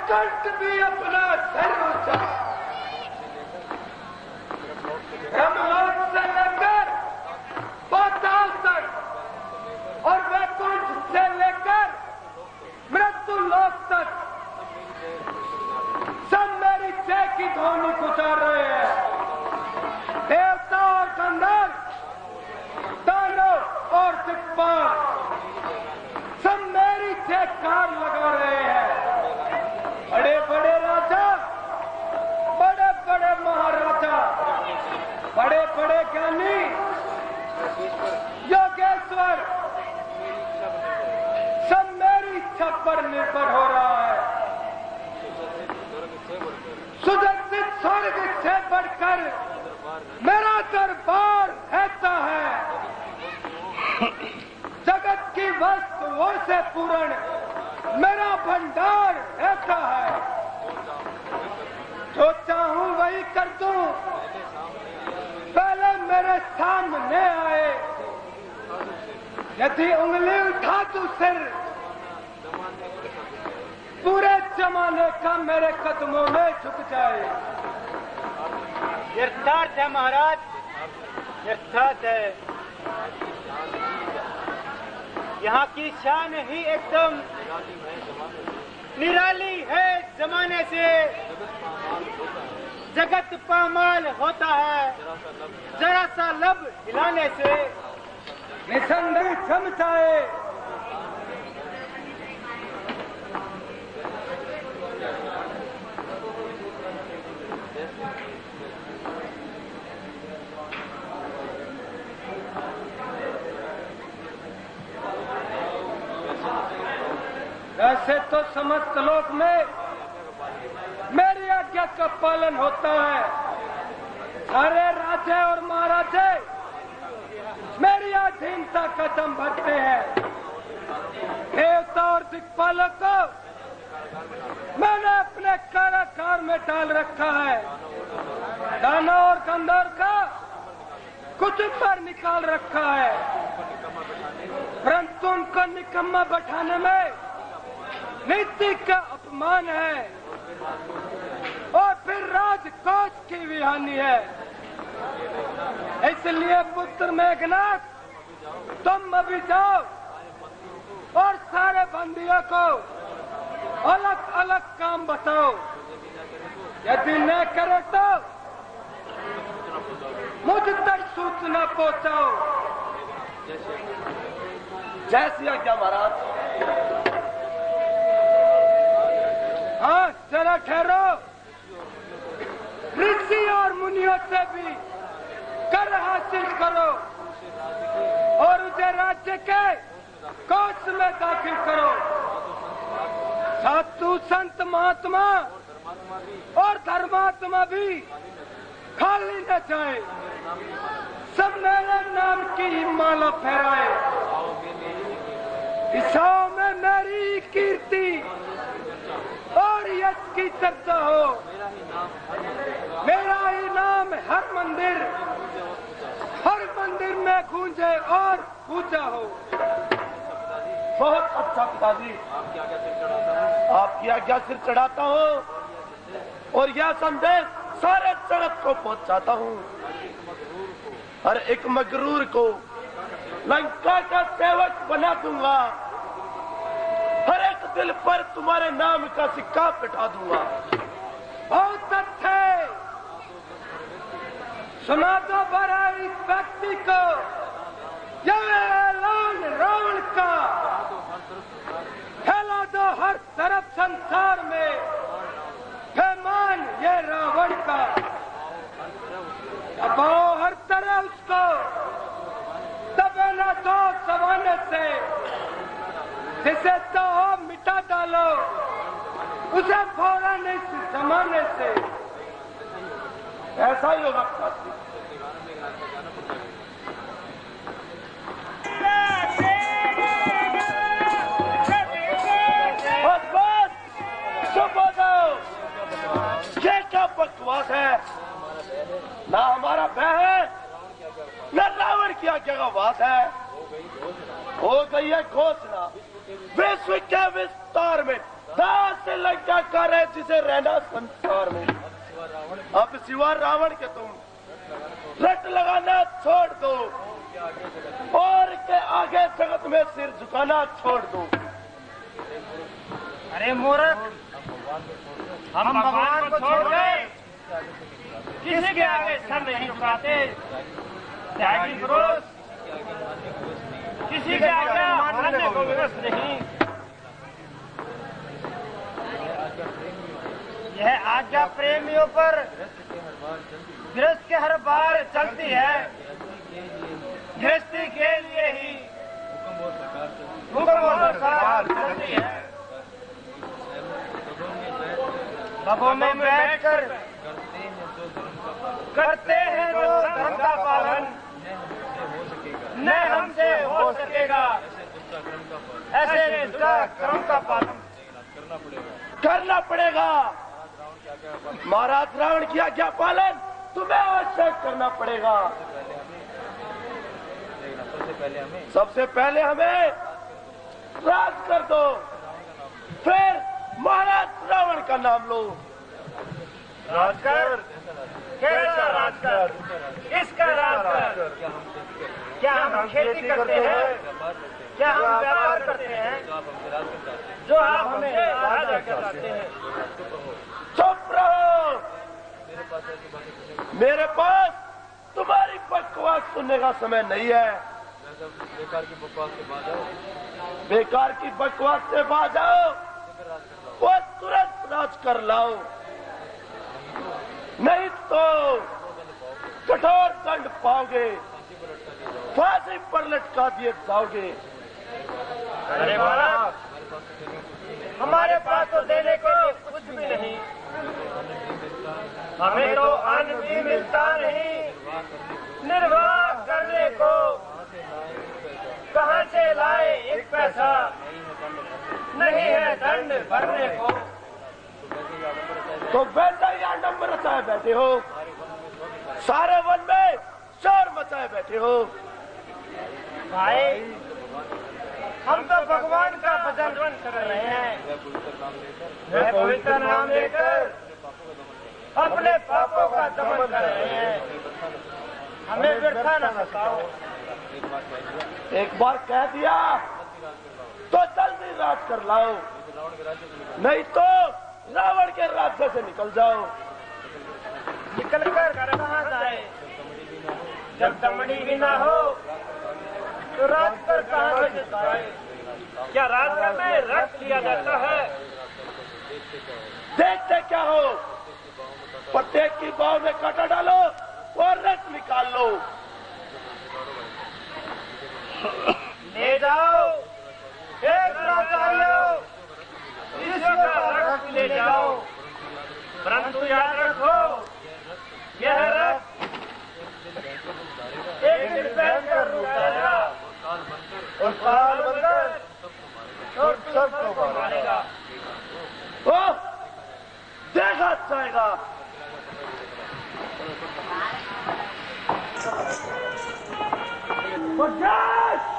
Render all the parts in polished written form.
कंठ भी अपना सर ऊंचा, ब्रह्मलोक से लेकर पाताल तक और वैकुंठ से लेकर मृत्यु लोक तक सब मेरी जय की ध्वनि गुजार रहे हैं। देवता और गंधर्व, दानव और दिक्पाल सब मेरी जयकार लगा रहे हैं। बड़े बड़े राजा, बड़े बड़े महाराजा, बड़े बड़े ज्ञानी, योगेश्वर सब मेरी इच्छा पर निर्भर हो रहा है। सुदर्शित स्वर्ग से बढ़कर मेरा दरबार रहता है। जगत की वस्तुओं से पूर्ण मेरा भंडार रहता है। जो चाहूं वही कर दूं, पहले मेरे सामने आए। यदि उंगली उठा तू सिर, पूरे जमाने का मेरे कदमों में झुक जाए। यथार्थ है महाराज, यथार्थ है। यहाँ की शान ही एकदम निराली है। जमाने से जगत पामाल होता है, जरा सा लब हिलाने से निसंदेह थम जाए। वैसे तो समस्त लोक में मेरी आज्ञा का पालन होता है। सारे राजे और महाराजे मेरी अधीनता कदम भरते हैं। देवता और दिक्पालों को मैंने अपने कारागार में डाल रखा है। दानव और गंधर्व का कुछ पर निकाल रखा है, परंतु उनको निकम्मा बैठाने में नीति का अपमान है और फिर राजकोष की भी हानि है। इसलिए पुत्र मेघनाथ, तुम अभी जाओ और सारे बंदियों को अलग अलग काम बताओ। यदि न करे तो मुझ तक सूचना पहुंचाओ। जैसी आज्ञा महाराज। हाँ, जरा ठहरो। ऋषि और मुनियों से भी कर हासिल करो और उसे राज्य के कोष में दाखिल करो। साधु संत महात्मा और धर्मात्मा भी खाली न जाए, सब मेरे नाम की माला फहराए। दिशाओं में मेरी कीर्ति और यश की चर्चा हो। मेरा ही नाम हर मंदिर में गूंजे और पूजा हो। बहुत अच्छा पिताजी, आपकी आज्ञा सिर चढ़ाता हूँ और यह संदेश सारे जगत को पहुँचाता हूँ। हर एक मगरूर को लंका का सेवक बना दूंगा। हर एक दिल पर तुम्हारे नाम का सिक्का पिटा दूंगा। बहुत अच्छे, सुना दो बड़ा इस व्यक्ति को यह ऐलान रावण का। फैला दो हर तरफ संसार में फैमान ये रावण का। दबाओ हर तरह उसको, दबे न दो जमाने से। जिसे चाहो मिटा डालो, उसे फौरन इस जमाने से। ऐसा ही होगा। बस चुप हो जाओ। ये क्या बकवास है? ना हमारा भय है, न रावण की आज्ञा का वास है। हो गई है घोषणा, विश्व के विस्तार में दास लंकाकार है जिसे रहना संसार में। अब सिवा रावण के तुम रट लगाना छोड़ दो और के आगे जगत में सिर झुकाना छोड़ दो। अरे मूर्ख, हम भगवान को छोड़ गए, किसी के आगे सर नहीं झुकाते। त्यागी पुरुष किसी के आगे मानने को विवश नहीं। यह आज्ञा प्रेमियों पर गृहस्थ के हर बार चलती है। गृहस्थी के लिए ही हुक्म और सरकार चलती है। सभों में बैठकर करते हैं जो धर्म का पालन, न हमसे हो सकेगा ऐसे क्रम का पालन करना पड़ेगा। महाराज रावण की आज्ञा पालन तुम्हें अवश्य करना पड़ेगा। सबसे पहले हमें राज कर दो, फिर महाराज रावण का नाम लो। राजकर, कैसा राजकर, किसका राजकर? क्या हम खेती करते हैं? क्या हम व्यापार करते हैं जो आप हमें राजा कहलाते हैं? चुप रहो, मेरे पास तुम्हारी बकवास सुनने का समय नहीं है। बेकार की बकवास से बाज आओ और तुरंत राज कर लाओ, नहीं तो कठोर दंड पाओगे, फांसी पर लटका दिए जाओगे। अरे महाराज, हमारे पास तो देने को कुछ भी नहीं, हमें तो अन्न भी मिलता नहीं। निर्वाह करने को कहाँ से लाए एक पैसा, नहीं है दंड भरने को। तो वैसा ही आडंबर रचाए बैठे हो, सारे वन में शोर मचाए बैठे हो। भाई, हम तो भगवान का भजन कर रहे हैं, वह पवित्र नाम लेकर अपने पापों का दमन कर रहे हैं। हमें व्यर्था न सताओ। एक बार कह दिया तो जल्दी राज कर लाओ, नहीं तो रावण के राज्य से निकल जाओ। निकल कर कहाँ जाए? जब दमड़ी भी ना हो तो राज कर कहाँ से जाए? क्या राज में रख लिया जाता है? देखते क्या हो, प्रत्येक की बाव में कांटा डालो और रस निकाल लो। ले जाओ, रख ले जाओ, परंतु याद रखो, यह रथ एक दिन पहनकर रुक जाएगा और काल बनकर और सबको मारेगा। ओह, देखा जाएगा।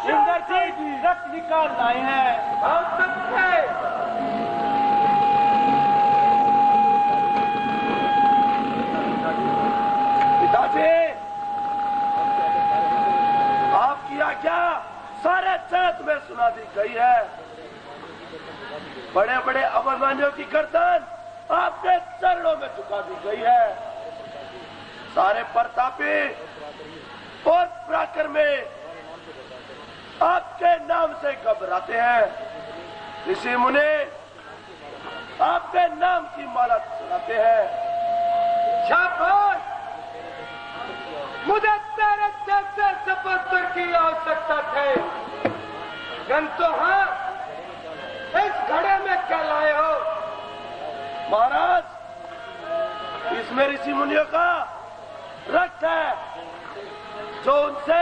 इंदर जी रथ निकाल लाए हैं। हम सबसे पिताजी, आपकी आज्ञा सारे जगत में सुना दी गई है। बड़े बड़े अभिमानियों की गर्दन आपके चरणों में झुका दी गई है। सारे प्रतापी और पराक्रम में आपके नाम से घबराते हैं। ऋषि मुनि आपके नाम की माला चढ़ाते हैं। शाबाश, मुझे तेरे जैसे सपुत्र की आवश्यकता थी, किंतु हाँ, इस घड़े में क्या लाए हो? महाराज, इसमें ऋषि मुनियों का रक्त है जो उनसे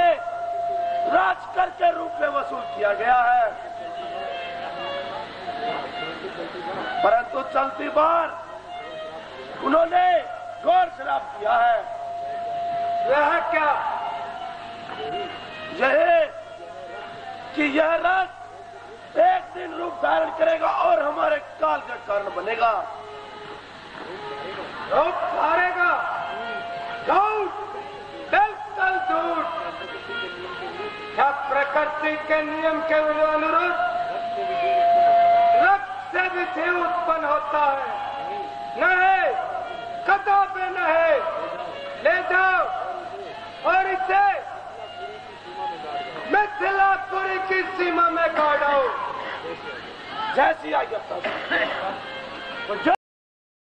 राजकर के रूप में वसूल किया गया है, परंतु चलती बार उन्होंने घोर शराब किया है। यह क्या? यह कि यह रथ एक दिन रूप धारण करेगा और हमारे काल काल का कारण बनेगा। झूठ हारेगा, झूठ बिल्कुल झूठ। क्या प्रकृति के नियम के अनुरूप रक्त से भी जीव उत्पन्न होता है? नहीं, कदापि नहीं। ले जाओ और इसे मिथिलापुरी की सीमा में गाड़ो। जैसी आज्ञा।